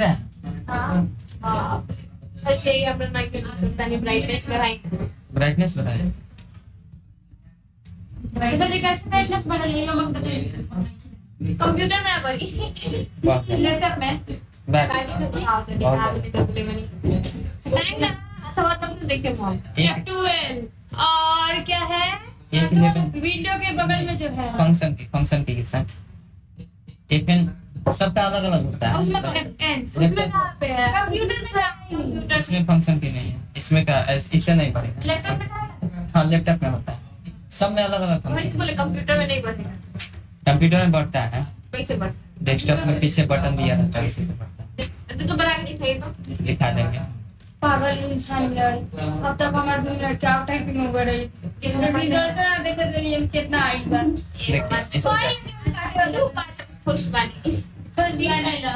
रहा है? हाँ सच है, अपना ना क्यों ब्राइटनेस बढ़ाएंगे, ब्राइटनेस बढ़ाए। कैसे ब्राइटनेस बढ़ा रही है लोग बताइए। कंप्यूटर में बनी, लैपटॉप में बाकी सब दिखाओ तो दिखा दो, नहीं तो बोले बनी नहीं ना, अथवा तब तो देखे मॉम F12 और क्या है विंडो के बगल में जो है फंक्शन की साथ FN सबका अलग अलग होता है। उसमें उसमें कहाँ पे है कंप्यूटर इसमें फंक्शन की नहीं है, इसमें का इससे नहीं बढ़ेगा। लैपटॉप में हाँ लैपटॉप में होता है, सब में अलग अलग वही फंक्शन। तो बोले कंप्यूटर में नहीं बढ़ेगा, कंप्यूटर में बढ़ता है, कैसे बढ़ता डेस्कटॉप में पीछे बटन दिया रहता है, उसी से बढ़ता है? तो बना के दिखाइए तो दिखा देंगे। पागल इंसान लोग। अब तक हमारे 2 मिनट क्या टाइपिंग हो गई रिजल्ट ना देखते रहिए कितना आई बार खुश बनी बस दिया नहीं ला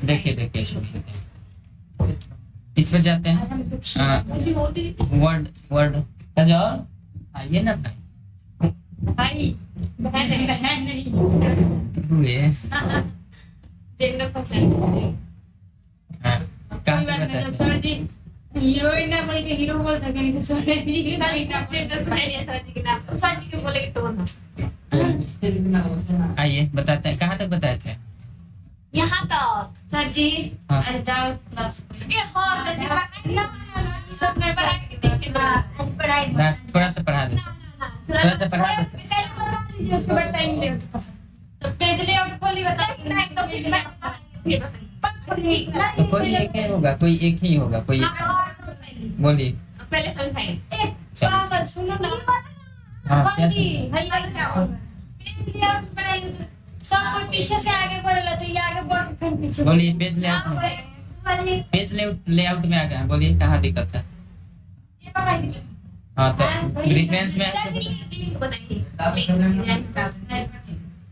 देखिए इस पे जाते हैं। मुझे होती वर्ड आइए ना भाई बहन है बहन नहीं हुए। जेंडर पहचान कोई बात नहीं सर जी हीरोइन ना बोल के हीरो बोल सके नहीं तो सर जी जेंडर पहचान है सर जी के नाम, सर जी के बोले के टोन आइए बताते हैं, कहाँ तक बताए थे? यहाँ तक सर जी हाँ। जाओ क्लास ये हाँ सर जी ना सब मैं पढ़ा के देखे ना पढ़ाई ना थोड़ा सा पढ़ा दे। थोड़ा सा स्पेशल बता दीजिए, उसके बाद टाइम दे तो पेज लेआउट बोली बता नहीं तो फिर मैं तो कोई एक ही होगा, कोई एक ही होगा, कोई बोलिए। पहले समझाइए पागल सुनो ना हाँ क्या जी हई लेआउट बनाई सब कोई पीछे से आगे बढ़ेला तो ये आगे बढ़ के फिर पीछे बोलिए पेज लेआउट में आ गया, बोलिए कहाँ दिक्कत है? ये पकड़ हाँ तो रेफरेंस में लिंक बताइए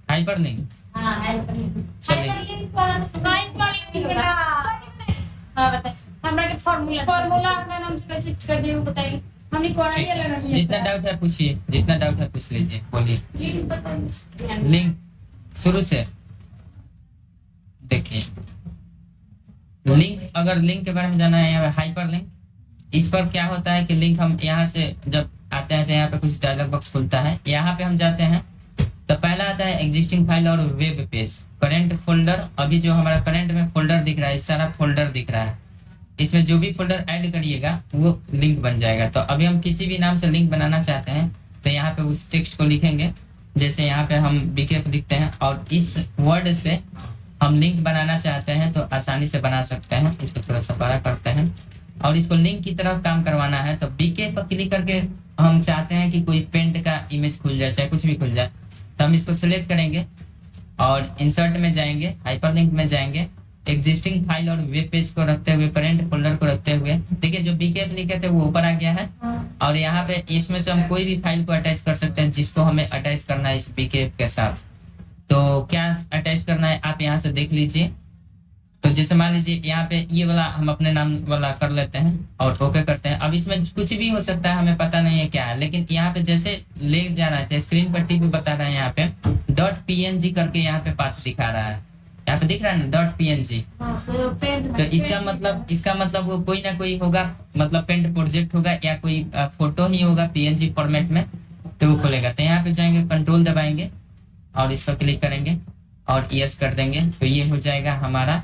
हाइपर लिंक हां चलिए। हाइपरलिंक हां बता हमरा के फार्मूला अपना नाम से कैसे कर दिए वो बताइए। हमने कोराई लगा लिया जितना डाउट है पूछिए, जितना डाउट है पूछ लीजिए, बोलिए। लिंक बताइए लिंक शुरू से देखिए। लिंक अगर लिंक के बारे में जाना है, यहाँ हाइपर लिंक, इस पर क्या होता है कि लिंक हम यहाँ से जब आते हैं तो यहाँ पे कुछ डायलॉग बॉक्स खुलता है, यहाँ पे हम जाते हैं तो पहला आता है एग्जिस्टिंग फाइल और वेब पेज, करंट फोल्डर। अभी जो हमारा करंट में फोल्डर दिख रहा है, सारा फोल्डर दिख रहा है, इसमें जो भी फोल्डर ऐड करिएगा वो लिंक बन जाएगा। तो अभी हम किसी भी नाम से लिंक बनाना चाहते हैं तो यहाँ पे उस टेक्स्ट को लिखेंगे, जैसे यहाँ पे हम बीकेएफ लिखते हैं और इस वर्ड से हम लिंक बनाना चाहते हैं तो आसानी से बना सकते हैं। इसको थोड़ा सा बड़ा करते हैं और इसको लिंक की तरफ काम करवाना है तो बीकेएफ पर क्लिक करके हम चाहते हैं कि कोई पेंट का इमेज खुल जाए, चाहे कुछ भी खुल जाए, तो हम इसको सिलेक्ट करेंगे और इंसर्ट में जाएंगे, हाइपरलिंक में जाएंगे, एग्जिस्टिंग फाइल और वेब पेज को रखते हुए, करंट फोल्डर को रखते हुए, देखिए जो बीकेएफ लिखे थे वो ऊपर आ गया है और यहाँ पे इसमें से हम कोई भी फाइल को अटैच कर सकते हैं जिसको हमें अटैच करना है इस बीकेएफ के साथ। तो क्या अटैच करना है आप यहाँ से देख लीजिए। तो जैसे मान लीजिए यहाँ पे ये वाला हम अपने नाम वाला कर लेते हैं और ओके करते हैं। अब इसमें कुछ भी हो सकता है, हमें पता नहीं है क्या है, लेकिन यहाँ पे जैसे ले जाना है स्क्रीन पर टीपी बता रहा है, यहाँ पे .png करके यहाँ पे पाथ दिखा रहा है, यहाँ पे दिख रहा है ना .png। तो इसका मतलब वो कोई ना कोई होगा, मतलब पेंट प्रोजेक्ट होगा या कोई फोटो ही होगा पीएनजी फॉर्मेट में, तो वो खुलेगा। तो यहाँ पे जाएंगे, कंट्रोल दबाएंगे और इस पर क्लिक करेंगे और यस कर देंगे तो ये हो जाएगा, हमारा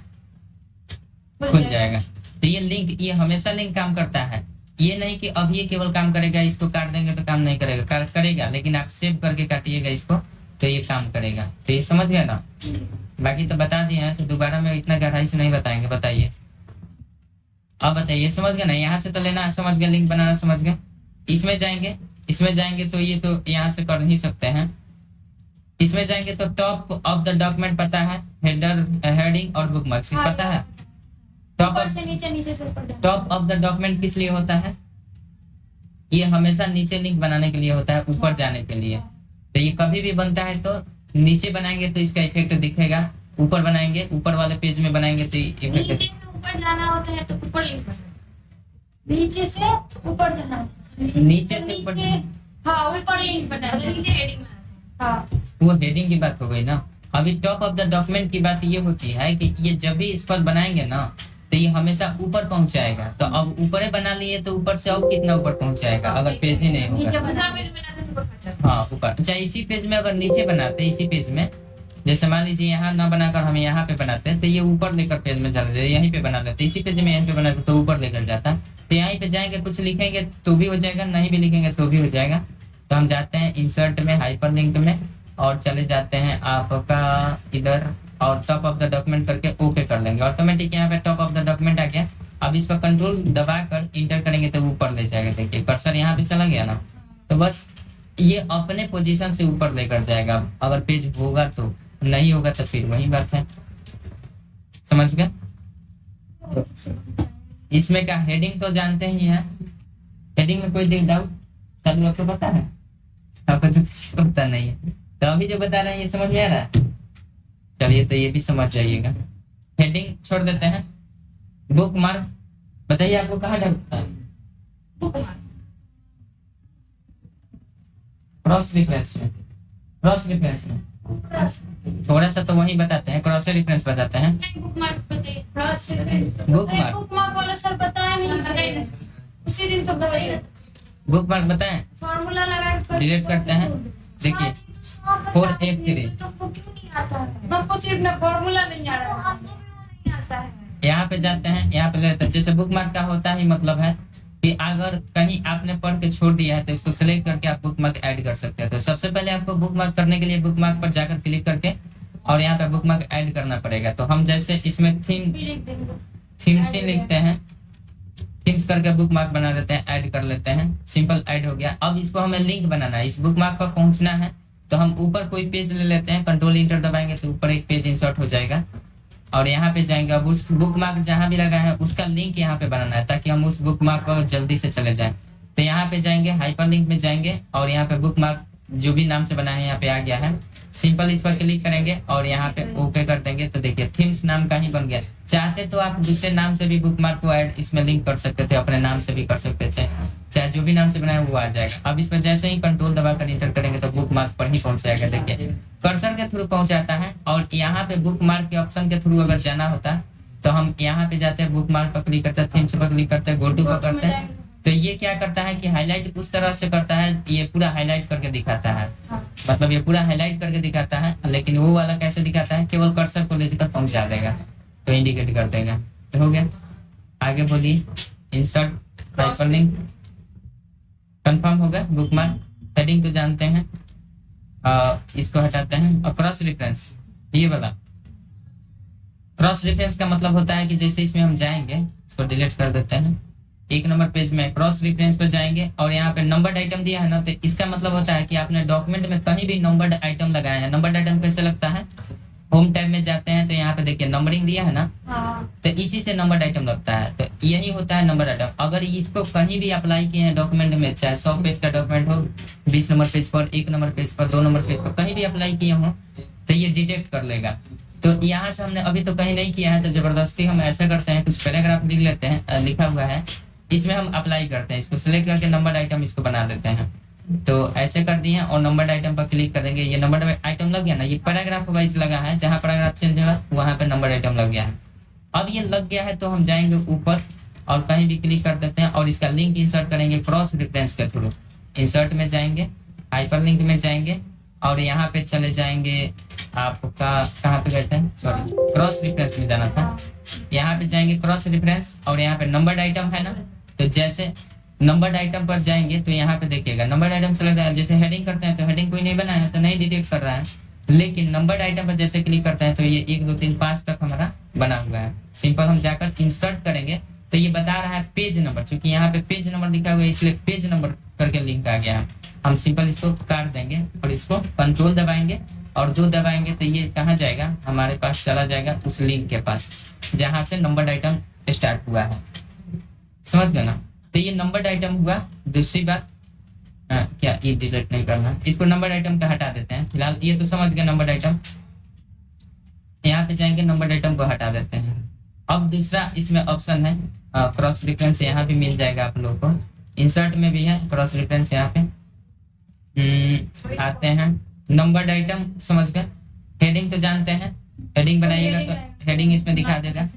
खुल जाएगा। तो ये लिंक, ये हमेशा लिंक काम करता है, ये नहीं कि अभी ये केवल काम करेगा, इसको काट देंगे तो काम नहीं करेगा, करेगा लेकिन आप सेव करके काटिएगा इसको तो ये काम करेगा। तो ये समझ गया ना? बाकी तो बता दिए हैं तो दोबारा में इतना गहराई से नहीं बताएंगे। बताइए अब बताइए, समझ गए ना? यहाँ से तो लेना समझ गए, लिंक बनाना समझ गए। इसमें जाएंगे तो ये तो यहाँ से कर ही सकते हैं। इसमें जाएंगे तो टॉप ऑफ द डॉक्यूमेंट पता है, हेडर, हेडिंग और बुकमार्क्स पता है। ऊपर से नीचे से ऊपर। टॉप ऑफ द डॉक्यूमेंट किस लिए होता है? ये हमेशा नीचे लिंक बनाने के लिए होता है, ऊपर जाने के लिए। तो ये कभी भी बनता है तो नीचे बनाएंगे तो इसका इफेक्ट दिखेगा, ऊपर बनाएंगे, ऊपर वाले पेज में बनाएंगे तो नीचे से ऊपर जाना होता है तो ऊपर लिंक बनता है। नीचे से ऊपर जाना, नीचे से ऊपर, हाँ ऊपर लिंक बना, नीचे हेडिंग बनाते हैं। हाँ वो हेडिंग की बात हो गई ना। अभी टॉप ऑफ द डॉक्यूमेंट की बात ये होती है कि ये जब भी इस पर बनाएंगे ना तो ये हमेशा ऊपर पहुंचाएगा। तो अब ऊपर ही बना लिए तो ऊपर से अब कितना ऊपर पहुंचाएगा अगर पेज ही नहीं नीचे होगा। बजा पेज बनाते तो ऊपर पहुंचा। हाँ ऊपर। अच्छा इसी पेज में अगर नीचे बनाते इसी पेज में, जैसे मान लीजिए यहाँ ना बनाकर हम यहाँ पे बनाते हैं तो ये ऊपर लेकर पेज में चले जाते, यहीं पे बना लेते, इसी पेज में यहीं पे बनाते तो ऊपर लेकर जाता। तो यहीं पे जाएंगे कुछ लिखेंगे तो भी हो जाएगा, नहीं भी लिखेंगे तो भी हो जाएगा। तो हम जाते हैं इंसर्ट में, हाइपरलिंक में, और चले जाते हैं आपका इधर और टॉप ऑफ द डॉक्यूमेंट करके ओके कर लेंगे। ऑटोमेटिक यहाँ पे टॉप ऑफ द डॉक्यूमेंट आ गया। अब इस पर कंट्रोल दबाकर इंटर करेंगे तो ऊपर ले जाएगा। देखिए कर्सर यहाँ पे चला गया ना, तो बस ये अपने पोजीशन से ऊपर लेकर जाएगा। अगर पेज होगा तो, नहीं होगा तो फिर वही बात है। समझ गए? इसमें का हेडिंग तो जानते ही हैं। हेडिंग में कोई डाउट सभी आपको पता है? आपको तो कुछ पता नहीं है, तो अभी जो बता रहे हैं ये समझ में आ रहा है? चलिए तो ये भी समझ जाइएगा। हेडिंग छोड़ देते हैं। बुक मार्क बताइए आपको कहाँ डाउट था? क्रॉस रेफरेंस में, क्रॉस रेफरेंस में थोड़ा सा तो वही बताते हैं, क्रॉस रेफरेंस बताते हैं। बुकमार्क बताइए। क्रॉस रेफरेंस बुकमार्क, बुकमार्क वाला सर बताया नहीं, उसी दिन तो बताइए। बुकमार्क बताएं, फार्मूला लगा कर डिलीट करते हैं। देखिए 4F3 तो वो क्यों नहीं आता है? हमको सिर्फ ना फार्मूला नहीं आ रहा है। हमको भी वो नहीं आता है। यहाँ पे जाते हैं, यहाँ पे लेते हैं। जैसे बुकमार्क का होता ही मतलब है कि अगर कहीं आपने पढ़ के छोड़ दिया है तो इसको सिलेक्ट करके आप बुकमार्क ऐड कर सकते हैं। तो सबसे पहले आपको बुकमार्क करने के लिए बुकमार्क पर जाकर क्लिक करके और यहाँ पे बुकमार्क ऐड करना पड़ेगा। तो हम जैसे इसमें थीम, भी लिख देंगे। थीम्स ही लिखते हैं, थीम्स करके बुकमार्क बना देते हैं, ऐड कर लेते हैं। सिंपल ऐड हो गया। अब इसको हमें लिंक बनाना है, इस बुकमार्क पर पहुंचना है। तो हम ऊपर कोई पेज ले लेते हैं, कंट्रोल इंटर दबाएंगे तो ऊपर एक पेज इंसर्ट हो जाएगा। और यहाँ पे जाएंगे, अब उस बुकमार्क जहाँ भी लगा है उसका लिंक यहाँ पे बनाना है ताकि हम उस बुकमार्क पर जल्दी से चले जाएं। तो यहाँ पे जाएंगे, हाइपरलिंक में जाएंगे और यहाँ पे बुकमार्क जो भी नाम से बना है यहाँ पे आ गया है। सिंपल इस पर क्लिक करेंगे और यहाँ पे ओके कर देंगे। तो देखिए थीम्स नाम का ही बन गया। चाहते तो आप दूसरे नाम से भी बुकमार्क को ऐड इसमें लिंक कर सकते थे, अपने नाम से भी कर सकते थे, चाहे जो भी नाम से बनाए वो आ जाएगा। अब इसमें जैसे ही कंट्रोल दबाकर इंटर करेंगे तो बुकमार्क पर ही पहुंच जाएगा। देखिए कर्सर के थ्रू पहुंचाता है। और यहाँ पे बुकमार्क के ऑप्शन के थ्रू अगर जाना होता तो हम यहाँ पे जाते हैं, बुकमार्क पर क्लिक करते हैं, थीम्स पर क्लिक करते हैं, गो टू पर करते हैं। तो ये क्या करता है कि हाईलाइट उस तरह से करता है, ये पूरा हाईलाइट करके दिखाता है। मतलब ये पूरा हाईलाइट करके दिखाता है, लेकिन वो वाला कैसे दिखाता है, केवल कर्सर को लेकर पहुंचा देगा तो इंडिकेट कर देगा। तो हो गया, आगे बोलिए। इंसर्ट हाइपरलिंक कंफर्म होगा। बुकमार्क, हेडिंग तो जानते हैं, इसको हटाते हैं। और क्रॉस रेफरेंस, ये वाला क्रॉस रेफरेंस का मतलब होता है कि जैसे इसमें हम जाएंगे, इसको डिलीट कर देते हैं। एक नंबर पेज में क्रॉस रेफरेंस पर जाएंगे और यहाँ पे नंबर्ड आइटम दिया है ना, तो इसका मतलब होता है कि आपने डॉक्यूमेंट में कहीं भी नंबर्ड आइटम लगाया है। नंबर्ड आइटम कैसे लगता है, होम टैब में जाते हैं तो यहाँ पे देखिए नंबरिंग दिया है ना, तो इसी से नंबर्ड आइटम लगता है। तो यही होता है नंबर्ड आइटम। अगर इसको कहीं भी अप्लाई किए हैं डॉक्यूमेंट में, चाहे 100 पेज का डॉक्यूमेंट हो, 20 नंबर पेज पर, 1 नंबर पेज पर, 2 नंबर पेज पर, कहीं भी अप्लाई किए हो तो ये डिटेक्ट कर लेगा। तो यहाँ से हमने अभी तो कहीं नहीं किया है तो जबरदस्ती हम ऐसा करते हैं, कुछ पैराग्राफ लिख लेते हैं, लिखा हुआ है इसमें हम अप्लाई करते हैं। इसको सिलेक्ट करके नंबर्ड आइटम इसको बना देते हैं। तो ऐसे कर दिए और नंबर्ड आइटम पर क्लिक करेंगे, ये नंबर्ड आइटम लग गया ना, ये पैराग्राफ वाइज लगा है, जहाँ पैराग्राफ चेंज होगा वहाँ पे नंबर्ड आइटम लग गया है। अब ये लग गया है तो हम जाएंगे ऊपर और कहीं भी क्लिक कर देते हैं और इसका लिंक इंसर्ट करेंगे क्रॉस रेफरेंस के थ्रू। इंसर्ट में जाएंगे, हाइपरलिंक में जाएंगे और यहाँ पे चले जाएंगे, आपका कहाँ पे गए थे, सॉरी क्रॉस रेफरेंस में जाना था। यहाँ पे जाएंगे क्रॉस रेफरेंस और यहाँ पे नंबर्ड आइटम है ना, तो जैसे नंबर्ड आइटम पर जाएंगे तो यहाँ पे देखिएगा नंबर्ड आइटम से लगता है। जैसे हेडिंग करते हैं तो हेडिंग कोई नहीं बनाया है तो नहीं डिटेक्ट कर रहा है, लेकिन नंबर्ड आइटम पर जैसे क्लिक करते हैं तो ये 1 2 3 5 तक हमारा बना हुआ है। सिंपल हम जाकर इंसर्ट करेंगे तो ये बता रहा है पेज नंबर, क्योंकि यहाँ पे पेज नंबर लिखा हुआ है इसलिए पेज नंबर करके लिंक आ गया है। हम सिंपल इसको काट देंगे और इसको कंट्रोल दबाएंगे और जो दबाएंगे तो ये कहाँ जाएगा, हमारे पास चला जाएगा उस लिंक के पास जहाँ से नंबर्ड आइटम स्टार्ट हुआ है। समझ गए ना? तो ये नंबर्ड आइटम हुआ। दूसरी बात, क्या ये डिलीट नहीं करना, इसको नंबर्ड आइटम का हटा देते हैं फिलहाल। ये तो समझ गए नंबर्ड आइटम। यहाँ पे जाएंगे नंबर्ड आइटम को हटा देते हैं। अब दूसरा इसमें ऑप्शन है क्रॉस रेफरेंस, यहाँ भी मिल जाएगा आप लोगों को। इंसर्ट में भी है क्रॉस रेफरेंस, यहाँ पे आते हैं नंबर्ड आइटम, समझ गए। हेडिंग तो जानते हैं, हेडिंग बनाइएगा तो हेडिंग इसमें दिखा देगा।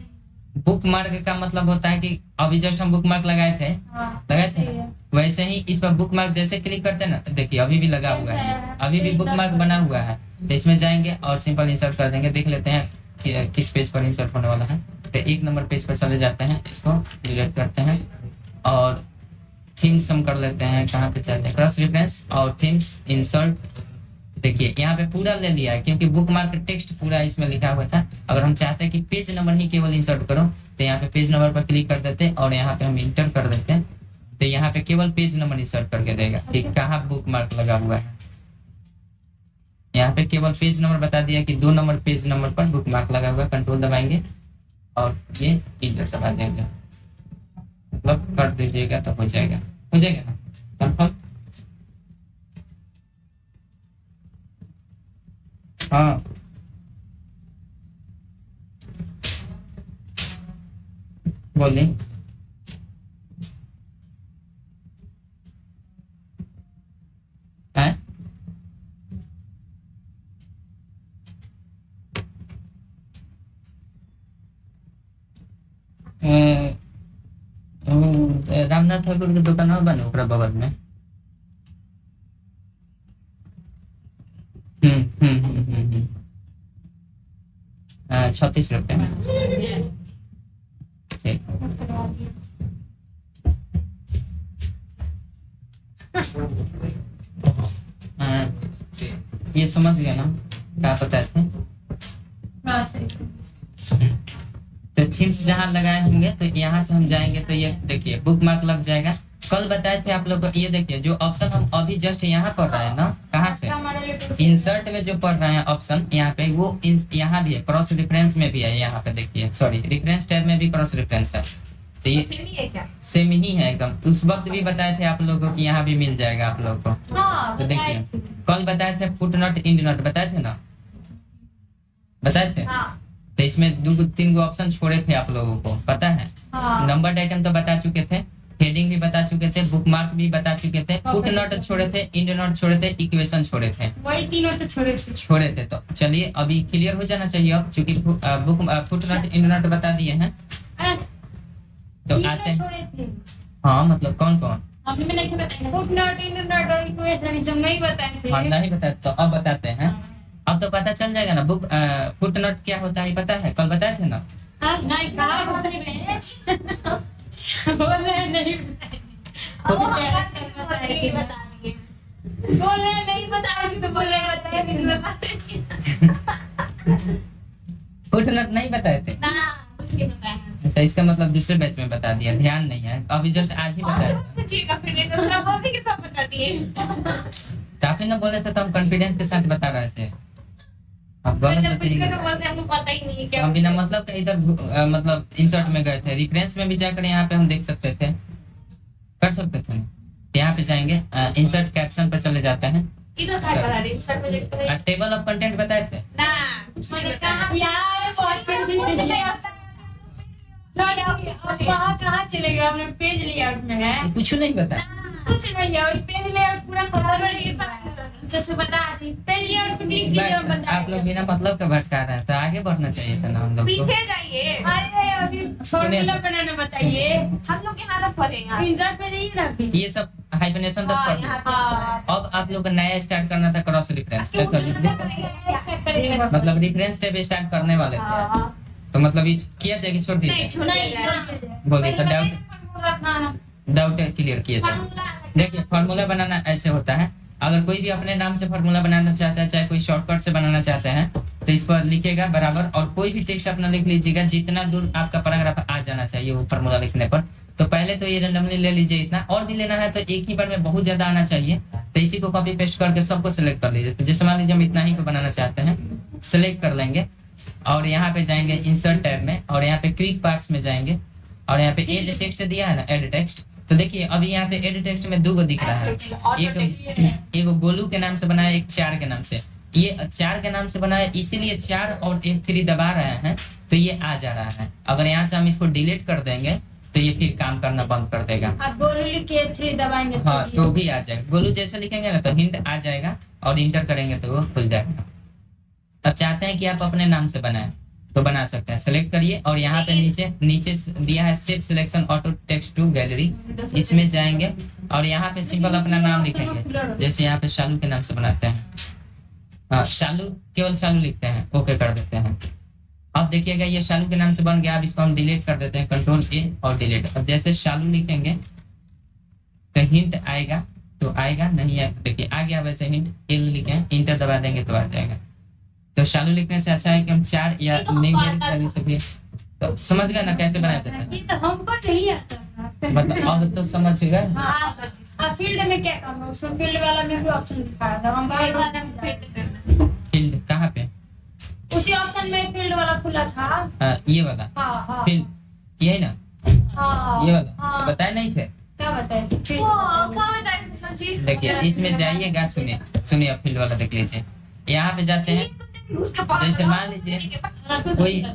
बुक मार्क का मतलब होता है कि अभी जस्ट हम बुक मार्क लगाए थे, लगाए थे ना? वैसे ही इस पर बुक मार्क जैसे क्लिक करते हैं ना, देखिए अभी भी लगा हुआ है, अभी भी बुक मार्क बना हुआ है। तो इसमें जाएंगे और सिंपल इंसर्ट कर देंगे। देख लेते हैं कि किस पेज पर इंसर्ट होने वाला है। तो 1 नंबर पेज पर चले जाते हैं, इसको डिलीट करते हैं और थीम्स हम कर लेते हैं। कहाँ पे जाते हैं, क्रॉस रेफरेंस और थीम्स, इंसर्ट। देखिए यहाँ पे पूरा ले लिया है क्योंकि बुक मार्क टेक्स्ट पूरा इसमें लिखा हुआ था। अगर हम चाहते हैं कि पेज नंबर ही केवल इंसर्ट करो तो यहाँ पे पेज नंबर पर क्लिक कर देते और यहाँ पे हम इंटर कर देते हैं। तो यहाँ पे केवल पेज नंबर इंसर्ट करके देगा कि कहाँ बुक मार्क लगा हुआ है। यहाँ पे केवल पेज नंबर बता दिया कि 2 नंबर पेज नंबर पर बुक मार्क लगा हुआ है। कंट्रोल दबाएंगे और ये इंटर दबा देंगे, मतलब कर दीजिएगा तो हो जाएगा, हो जाएगा ना कंफर्म। हाँ बोलिए। हैं? रामनाथ ठाकुर के दुकान में बने ओकरा बगल में। हम्म हम्म हम्म हम्म हम्म। 36 रुपए में। ठीक। ये समझ गया ना क्या बताए थे। तो थीम्स जहाँ लगाए होंगे तो यहाँ से हम जाएंगे तो ये देखिए बुक मार्क लग जाएगा। कल बताए थे आप लोग को, ये देखिए जो ऑप्शन हम अभी जस्ट यहाँ पढ़ रहे हैं ना, कहाँ से, इंसर्ट में जो पढ़ रहे हैं ऑप्शन यहाँ पे, वो यहाँ भी है, क्रॉस रेफरेंस में भी है। यहाँ पे देखिए, सॉरी रेफरेंस टैब में भी क्रॉस रेफरेंस है। तो ये सेम ही है एकदम। उस वक्त भी बताए थे आप लोगों को कि यहाँ भी मिल जाएगा आप लोग को। तो देखिए कल बताए थे फुट नोट इंड नोट बताए थे ना, बताए थे। तो इसमें 2-3 ऑप्शन छोड़े थे आप लोगों को, पता है। नंबर आइटम तो बता चुके थे, हेडिंग भी बता चुके थे, बुक मार्क भी बता चुके थे, फुट नोट छोड़े थे, इंड नोट छोड़े थे, इक्वेशन छोड़े थे, वही तीनों तो छोड़े थे। तो चलिए अभी क्लियर हो जाना चाहिए अब, चूंकि फुट नोट इंड नोट बता दिए हैं। तो आते हैं, हाँ मतलब कौन कौन अभी मैं नहीं बताया, फुट नोट इंड नोट और इक्वेशन सब नहीं बताए थे। हाँ नहीं बताए, तो अब बताते हैं। अब तो पता चल जाएगा ना बुक फुट नोट क्या होता है, पता है, कल बताए थे ना। नहीं कहा बोले नहीं बताएगी तो बोले फुट नोट नहीं बताए थे। कुछ नहीं बताया। अच्छा इसका मतलब दूसरे बैच में बता दिया, ध्यान नहीं है, अभी जस्ट आज ही बताया। सब बता दिए। तो आप ही ना बोले थे तो हम कॉन्फिडेंस के साथ बता रहे थे। अब गलत बताइए, हमको पता ही नहीं क्या। हम बिना मतलब का इधर मतलब इंसर्ट में गए थे, रेफरेंस में भी जाकर यहाँ पे हम देख सकते थे, कर सकते थे। यहाँ पे जाएंगे, इंसर्ट कैप्शन पर चले जाते हैं। इधर क्या करा रही इंसर्ट में लिख रही टेबल ऑफ कंटेंट बताए थे ना, कुछ नहीं बताया यार। वहाँ कहाँ चले गए, हमने पेज लेआउट में है, कुछ नहीं बताया, कुछ नहीं है। पेज लेआउट पूरा खत्म जैसे बता दी, पेज लेआउट से क्लिक कीजिए और बता। आप लोग बिना मतलब का भटका रहे हैं, तो आगे बढ़ना चाहिए था ना हम लोग को। पीछे जाइए। अरे अभी फॉर्मूला बनाना बताइए, हम लोग यहाँ तक पढ़ेंगे। इंसर्ट पे नहीं रखी, ये सब हाइफेनेशन तक पढ़ लिया। अब आप लोग को नया स्टार्ट करना था क्रॉस रेफरेंस, मतलब रेफरेंस टैब स्टार्ट करने वाले थे, तो मतलब ये किया जाए कि छोड़ दीजिए, बोलिए। तो डाउट क्लियर किया जाए। देखिए फार्मूला बनाना ऐसे होता है, अगर कोई भी अपने नाम से फार्मूला बनाना चाहता है, चाहे कोई शॉर्टकट से बनाना चाहते हैं, तो इस पर लिखेगा बराबर और कोई भी टेक्स्ट अपना लिख लीजिएगा, जितना दूर आपका पैराग्राफ आ जाना चाहिए वो फार्मूला लिखने पर। तो पहले तो ये रैंडमली ले लीजिए इतना, और भी लेना है तो एक ही बार में बहुत ज्यादा आना चाहिए, तो इसी को कॉपी पेस्ट करके सबको सिलेक्ट कर लीजिए। तो जैसे मान लीजिए हम इतना ही को बनाना चाहते हैं, सिलेक्ट कर लेंगे और यहाँ पे जाएंगे इंसर्ट टैब में और यहाँ पे क्विक पार्ट्स में जाएंगे और यहाँ पे एड टेक्स्ट दिया है ना, एड टेक्स्ट। तो देखिए अभी यहाँ पे एड टेक्स्ट में 2 दिख रहा है, एक गोलू के नाम से बनाया, एक 4 के नाम से। ये 4 के नाम से बनाया इसीलिए 4 और F3 दबा रहे हैं तो ये आ जा रहा है। अगर यहाँ से हम इसको डिलीट कर देंगे तो ये फिर काम करना बंद कर देगा। गोलू लिख के F3 दबाएंगे हाँ तो भी आ जाएगा, गोलू जैसे लिखेंगे ना तो हिंट आ जाएगा और इंटर करेंगे तो वो खुल जाएगा। अब चाहते हैं कि आप अपने नाम से बनाएं तो बना सकते हैं, सेलेक्ट करिए और यहाँ पे नीचे नीचे दिया है set selection auto text to gallery, इसमें जाएंगे और यहाँ पे सिंपल अपना नाम लिखेंगे। जैसे यहाँ पे शालू के नाम से बनाते हैं, हाँ शालू, केवल शालू लिखते हैं, ओके कर देते हैं। अब देखिएगा ये शालू के नाम से बन गया। अब इसको हम डिलीट कर देते हैं, कंट्रोल ए और डिलीट। अब जैसे शालू लिखेंगे तो हिंट आएगा, तो आएगा नहीं है, देखिए आ गया। वैसे हिंट एल लिखें, इंटर दबा देंगे तो आ जाएगा। तो शालू लिखने से अच्छा है कि हम 4 या नेम से भी, तो समझ गए ना कैसे बनाया जाता है। ये तो हमको नहीं आता था। मतलब अब तो समझ गए। हाँ, फील्ड में क्या काम है, उसमें फील्ड वाला में भी ऑप्शन दिखा रहा था, हम बाहर वाला में फील्ड करना। फील्ड कहाँ पे? उसी ऑप्शन में फील्ड वाला खुला था। ये वाला हाँ फील्ड, यही ना, हाँ ये वाला हाँ। बताए नहीं थे? क्या बताए थे? क्या बताए थे सोची? देखिए इसमें जाइएगा, सुनिए सुनिए, अब फील्ड वाला देख लीजिए। यहाँ पे जाते हैं, उसके पास जैसे मान लीजिए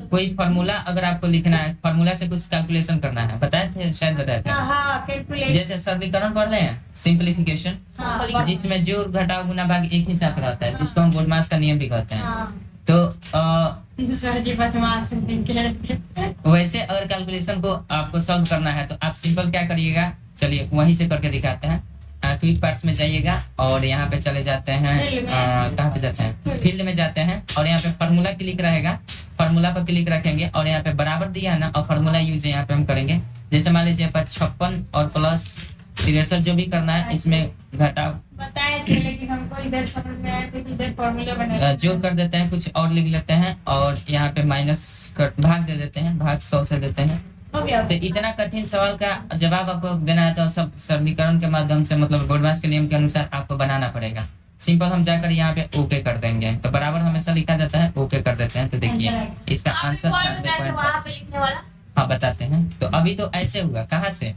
कोई फार्मूला अगर आपको लिखना है, फार्मूला से कुछ कैलकुलेशन करना है, बताए थे शायद, बताए थे। हाँ, कैलकुलेट। जैसे सरलीकरण पढ़ रहे हैं, सिंप्लीफिकेशन, हाँ, जिसमें जोड़ घटाव गुना भाग एक ही साथ रहता है, जिसको हम बोडमास का नियम भी कहते हैं। हाँ। तो सर जी बदमाश है। वैसे अगर कैलकुलेशन को आपको सॉल्व करना है तो आप सिंपल क्या करिएगा, चलिए वहीं से करके दिखाते हैं। क्विक पार्ट्स में जाइएगा और यहाँ पे चले जाते हैं, कहाँ पे जाते हैं, फील्ड में जाते हैं और यहाँ पे फार्मूला क्लिक रहेगा, फार्मूला पर क्लिक रखेंगे और यहाँ पे बराबर दिया है ना, और फार्मूला यूज यहाँ पे हम करेंगे। जैसे मान लीजिए 56 और प्लस 63 जो भी करना है, इसमें घटाव बताए थे लेकिन हमको इधर समझ में आया था कि इधर फार्मूला बना जोड़ कर देते हैं, कुछ और लिख लेते हैं और यहाँ पे माइनस भाग दे देते हैं, भाग 100 से देते हैं। हो गया। तो इतना कठिन सवाल का जवाब आपको देना है तो सब सरलीकरण के माध्यम से, मतलब बोडमास के नियम के अनुसार आपको बनाना पड़ेगा। सिंपल हम जाकर यहाँ पे ओके कर देंगे, तो बराबर हमेशा लिखा जाता है, ओके कर देते हैं। तो देखिए इसका आंसर वहाँ पे लिखने वाला। हाँ बताते हैं। तो अभी तो ऐसे हुआ, कहाँ से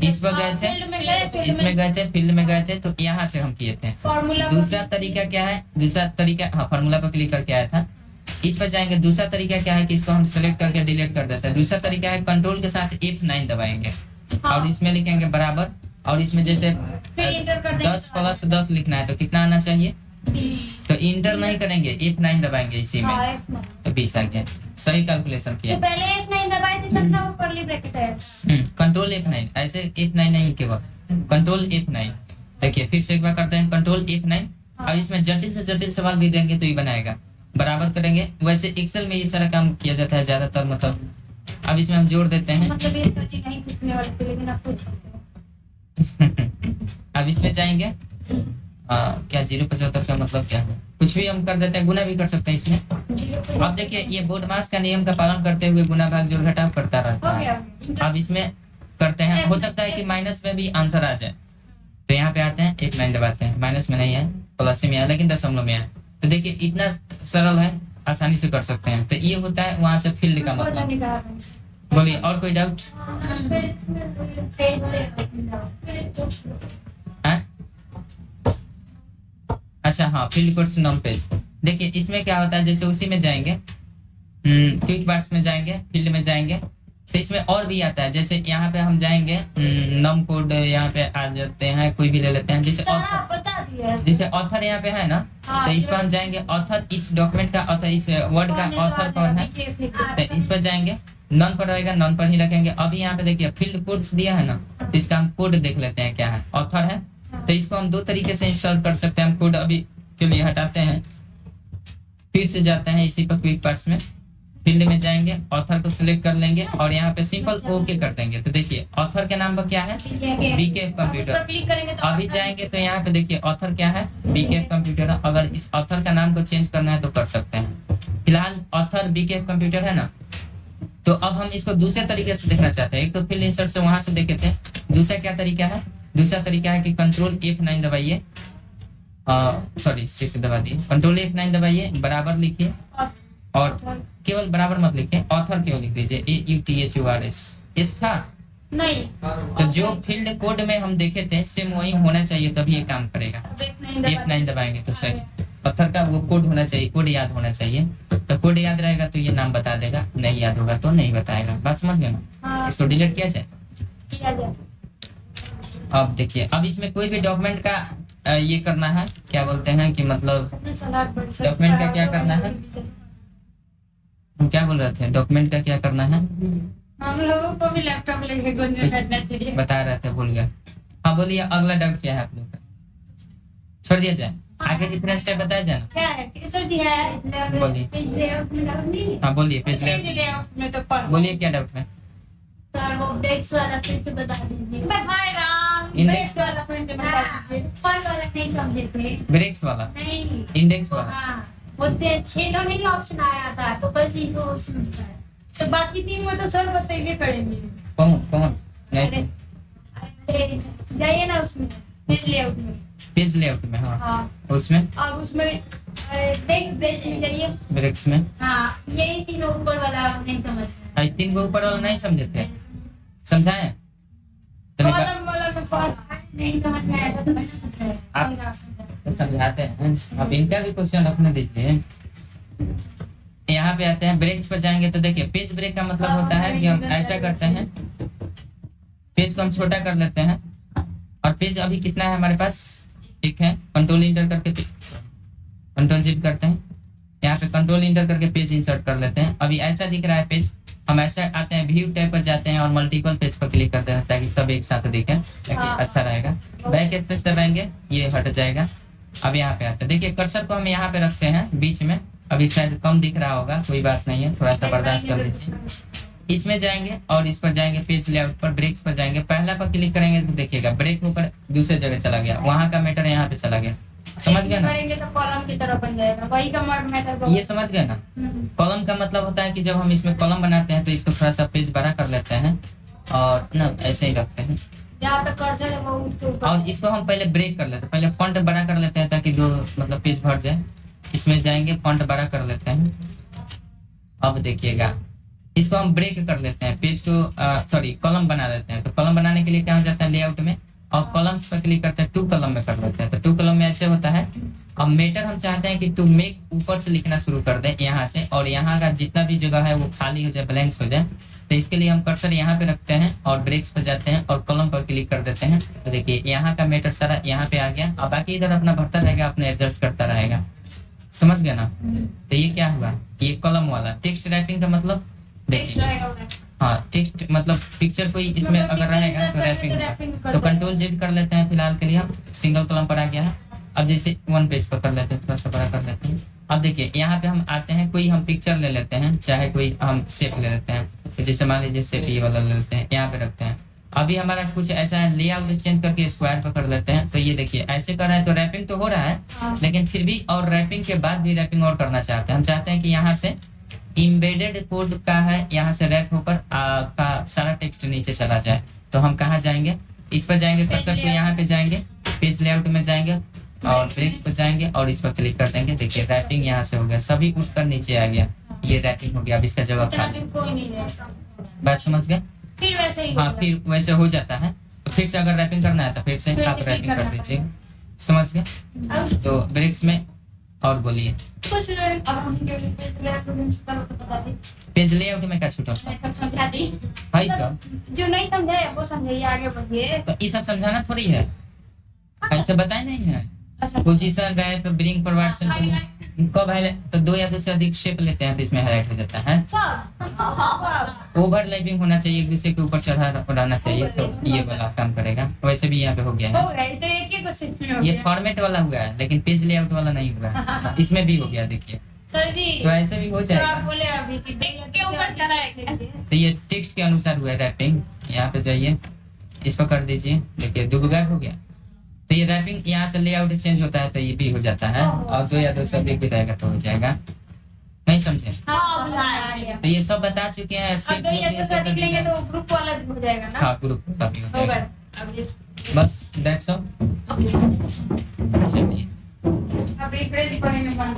इस पर गए थे, इसमें गए थे, फील्ड में गए थे, तो यहाँ से हम किए थे। फार्मूला। दूसरा तरीका क्या है, दूसरा तरीका, हाँ फार्मूला पर क्लिक करके आया था, इस पर जाएंगे। दूसरा तरीका क्या है कि इसको हम सिलेक्ट करके डिलीट कर देते हैं। दूसरा तरीका है कंट्रोल के साथ F9 दबाएंगे और इसमें लिखेंगे बराबर, और इसमें जैसे 10 प्लस 10 लिखना है तो कितना आना चाहिए, 20। तो इंटर नहीं करेंगे, F9 दबाएंगे इसी में, हाँ, F9। तो 20 आ गया। सही कैलकुलेशन किया। तो पहले F9 दबाए थे तब ना वो कर्ली ब्रैकेट है। कंट्रोल F9, ऐसे F9 नहीं केवल कंट्रोल F9। देखिए फिर से एक बार करते हैं, कंट्रोल F9। अब इसमें जटिल से जटिल सवाल भी देंगे तो ये बनाएगा, बराबर करेंगे। वैसे एक्सेल में ये सारा काम किया जाता है ज्यादातर, मतलब अब इसमें हम जोड़ देते हैं। मतलब ये सर जी नहीं पूछने वाले थे लेकिन आप पूछ सकते हो। अब इसमें जाएंगे, क्या 075 का मतलब क्या है, कुछ भी हम कर देते हैं, गुना भी कर सकते हैं इसमें। अब देखिए ये बोडमास का नियम का पालन करते हुए गुना भाग जोड़ घटाव करता रहता हो है। गया। अब इसमें करते हैं, हो सकता है कि माइनस में भी आंसर आ जाए, तो यहाँ पे आते हैं, F9 दबाते हैं, माइनस में नहीं है, प्लस में है, लेकिन दशमलव में है। तो देखिए इतना सरल है, आसानी से कर सकते हैं। तो ये होता है वहां से फील्ड का मतलब। बोलिए और कोई डाउट है? अच्छा हाँ, फील्ड कोड्स नम पेज। देखिए इसमें क्या होता है, जैसे उसी में जाएंगे, क्विक पार्ट्स में जाएंगे, फील्ड में जाएंगे, तो इसमें और भी आता है। जैसे यहाँ पे हम जाएंगे, नम कोड यहाँ पे आ जाते हैं, कोई भी ले लेते हैं। जैसे ऑथर, जैसे ऑथर यहाँ पे है ना, तो इस पर हम जाएंगे, ऑथर इस डॉक्यूमेंट का ऑथर, इस वर्ड का ऑथर कौन है, तो इस पर जाएंगे, नॉन पर रहेगा, नॉन पर ही रखेंगे। अभी यहाँ पे देखिए फील्ड कोड्स दिया है ना, तो इसका हम कोड देख लेते हैं क्या है। ऑथर है तो इसको हम 2 तरीके से इंस्टॉल कर सकते हैं। हम कोड अभी के लिए हटाते हैं, फिर से जाते हैं इसी पर क्विक पार्ट्स में, फील्ड में जाएंगे, ऑथर को सिलेक्ट कर लेंगे और यहाँ पे सिंपल ओके कर देंगे। तो देखिए ऑथर के नाम पर क्या है, बीकेएफ कंप्यूटर। अभी जाएंगे तो यहाँ पे देखिए ऑथर क्या है, बीकेएफ कंप्यूटर। अगर इस ऑथर का नाम को चेंज करना है तो कर सकते हैं। फिलहाल ऑथर बीकेएफ कंप्यूटर है ना, तो अब हम इसको दूसरे तरीके से देखना चाहते हैं। एक तो फील्ड इंसर्ट से वहां से देखे थे, दूसरा क्या तरीका है, दूसरा तरीका है कि कंट्रोल F9 दबाइए, सॉरी शिफ्ट दबा दिए, कंट्रोल F9 दबाइए, बराबर लिखिए और केवल बराबर मत लिखिए, ऑथर केवल लिख दीजिए, AUTHORS। इस था नहीं, तो जो फील्ड कोड में हम देखे थे सेम वही होना चाहिए, तभी ये काम करेगा। F9 दबाएंगे तो सही, पत्थर का वो कोड होना चाहिए, कोड याद होना चाहिए। तो कोड याद रहेगा तो ये नाम बता देगा, नहीं याद होगा तो नहीं बताएगा। बात समझ गए ना? इसको डिलीट किया जाए। अब देखिए, अब इसमें कोई भी डॉक्यूमेंट का ये करना है, क्या बोलते हैं कि मतलब अपने सलाद बड़ी सा डॉक्यूमेंट का क्या करना है? हम क्या बोल रहे थे, डॉक्यूमेंट का क्या करना है हम लोगों को भी लैपटॉप लेके घूमने करना चाहिए। बता रहे थे, भूल गया। हाँ बोलिए, अगला डाउट क्या है आप लोग का? छोड़ दिया जाए, आगे डिफरेंस टाइप बताया जाए ना। क्या है केसर जी है? बोलिए। पेज लेआउट में डाउट नहीं है? हाँ बोलिए, पेज पेज ले लेआउट में तो पढ़ बोलिए क्या डाउट है? सर वो ब्रेक्स वाला फिर से बता दीजिए। हाय राम, इंडेक्स ब्रेक्स वाला फिर से बता दीजिए। ऊपर वाला नहीं समझे थे। ब्रेक्स वाला, नहीं इंडेक्स वाला। हाँ वो 6 नहीं ऑप्शन आ रहा था तो बस 0 ऑप्शन होता है। तो बाकी 3 में तो सर बताइए करेंगे। कौन कौन नहीं, अरे जाइए ना उसमें, पेज लेआउट में। पेज लेआउट में। हाँ हाँ, उसमें अब उसमें ब्रेक्स बेच में जाइए। ब्रेक्स में हाँ यही तीनों ऊपर वाला नहीं समझ में। आई 3 को ऊपर वाला नहीं समझे थे, समझाएं? तो मैं कॉलम वाला में कॉल नहीं समझ में आएगा तो मैं समझ आप समझाते हैं, अब इनका भी क्वेश्चन रखने दीजिए। यहाँ पे आते हैं, ब्रेक्स पर जाएंगे तो देखिए पेज ब्रेक का मतलब होता है कि हम ऐसा करते हैं, पेज को हम छोटा कर लेते हैं और पेज अभी कितना है हमारे पास, एक है। कंट्रोल इंटर करके कंट्रोल Z करते हैं, यहाँ पे कंट्रोल इंटर करके पेज इंसर्ट कर लेते हैं। अभी ऐसा दिख रहा है पेज, हम ऐसा आते हैं व्यू टैब पर जाते हैं और मल्टीपल पेज पर क्लिक करते हैं ताकि सब एक साथ दिखे, ताकि अच्छा रहेगा। बैक स्पेस दबाएंगे, ये हट जाएगा। अब यहाँ पे आते हैं, देखिए कर्सर को हम यहाँ पे रखते हैं बीच में। अभी शायद कम दिख रहा होगा, कोई बात नहीं है, थोड़ा सा बर्दाश्त कर लीजिए। इसमें जाएंगे और इस पर जाएंगे, पेज लेआउट पर ब्रेक्स पर जाएंगे। पहला पर क्लिक करेंगे तो देखिएगा ब्रेक होकर दूसरे जगह चला गया, वहां का मैटर यहाँ पे चला गया। समझ गए ना? करेंगे तो कॉलम की तरह बन जाएगा, वही का मैटर। ये समझ गए ना? कॉलम का मतलब होता है कि जब हम इसमें कॉलम बनाते हैं तो इसको थोड़ा सा पेज बड़ा कर लेते हैं और ना ऐसे ही रखते हैं, जहाँ पे कर्सर है वो उसके ऊपर। और इसको हम पहले ब्रेक कर लेते हैं, पहले फॉन्ट बड़ा कर लेते हैं ताकि दो मतलब पेज भर जाए। इसमें जाएंगे, फॉन्ट बड़ा कर लेते हैं। अब देखिएगा, इसको हम ब्रेक कर लेते हैं, पेज को सॉरी कॉलम बना लेते हैं। तो कॉलम बनाने के लिए क्या हो जाता है, लेआउट में और कॉलम्स पर क्लिक करते हैं, 2 कॉलम में कर लेते हैं। तो 2 कॉलम में ऐसे होता है। अब मेटर हम चाहते हैं कि टू मेक ऊपर से लिखना शुरू कर दें यहाँ से, और यहाँ का जितना भी जगह है वो खाली हो जाए, ब्लैंक्स हो जाए। तो इसके लिए हम कर्सर यहाँ पे रखते हैं और ब्रेक्स पर जाते हैं और कॉलम पर क्लिक कर देते हैं। तो देखिए यहाँ का मेटर सारा यहाँ पे आ गया। अब बाकी इधर अपना भरता रहेगा, अपने एडजस्ट करता रहेगा। समझ गया ना? तो ये क्या हुआ, ये कॉलम वाला टेक्स्ट रैपिंग का मतलब टेक्स्ट देखिए। रहेगा उधर। हाँ टेक्स्ट मतलब पिक्चर कोई इसमें मतलब अगर picture रहेगा तो रहता है रैपिंग तो होगा। wrapping कर तो देते हैं। कंट्रोल Z कर लेते हैं, फिलहाल के लिए हम सिंगल कॉलम पर आ गया है। अब जैसे 1 पेज पर कर लेते हैं, थोड़ा सा बड़ा कर लेते हैं। अब देखिए यहाँ पे हम आते हैं, कोई हम पिक्चर ले लेते हैं, चाहे कोई हम शेप ले लेते हैं। तो जैसे मान लीजिए शेप ये वाला ले लेते हैं, यहाँ पे रखते हैं। अभी हमारा कुछ ऐसा है, लेआउट चेंज करके स्क्वायर पर कर लेते हैं। तो ये देखिए ऐसे कर रहे हैं तो रैपिंग तो हो रहा है, हाँ। लेकिन फिर भी और रैपिंग के बाद भी रैपिंग और करना चाहते हैं। हम चाहते हैं कि यहाँ से इम्बेडेड कोड का है, यहाँ से रैप होकर का सारा टेक्स्ट नीचे चला जाए। तो हम कहाँ जाएंगे, इस पर जाएंगे, कर्सर को यहाँ पे जाएंगे, पेज लेआउट में जाएंगे और ब्रेक्स पर जाएंगे और इस पर क्लिक कर देंगे। देखिए रैपिंग यहाँ से हो गया, सभी उठकर नीचे आ गया, ये रैपिंग हो गया। अब इसका जगह इतना खाली। दिन कोई नहीं है, बात समझ गए? फिर वैसे ही हाँ होगा। फिर वैसे हो जाता है। तो फिर से अगर रैपिंग करना है तो फिर से फिर आप से रैपिंग करना कर दीजिए। समझ गए? अब तो ब्रेक्स में और बोलिए, कुछ नहीं, अब हम जो प्रिंसिपल तो बता दी, पेज लेआउट में क्या छूटा मैं सब समझा दी। भाई साहब? जो नहीं समझे वो समझाइए, आगे बढ़िए। तो ये सब समझाना थोड़ी है, ऐसे बताए नहीं है। अच्छा, पोजीशन रैप ब्रिंग फॉरवर्ड से कब हाईलाइट, तो 2 या 2 से अधिक शेप लेते हैं तो इसमें हाईलाइट हो जाता है। अच्छा। ओवरलैपिंग होना चाहिए, एक दूसरे के ऊपर चढ़ाना चाहिए, तो ये वाला काम करेगा। वैसे भी यहाँ पे हो गया हो है, गया, ये तो एक ही क्वेश्चन में हो ये गया। फॉर्मेट वाला हुआ है, लेकिन पेज लेआउट वाला नहीं हुआ है। इसमें भी हो गया, देखिए। सर जी, तो ऐसे भी हो तो आप जाएगा। बोले अभी कि टेक्स्ट के ऊपर चढ़ा है। तो ये टेक्स्ट के अनुसार हुआ है रैपिंग। यहाँ पे जाइए, इस पर कर दीजिए, देखिए दुबगा हो गया। तो ये रैपिंग यहाँ से लेआउट चेंज होता है तो ये भी हो जाता है, और 2 या 2 से अधिक भी रहेगा तो हो जाएगा। नहीं समझे? हाँ, अब आ गया। तो ये सब बता चुके हैं। अब 2 या 2 से अधिक लेंगे तो ग्रुप वाला भी हो जाएगा ना। हाँ ग्रुप का भी हो हो जाएगा। गया। अब ये बस दैट्स ऑल। चलिए अब रिफ्रेश पढ़ेंगे।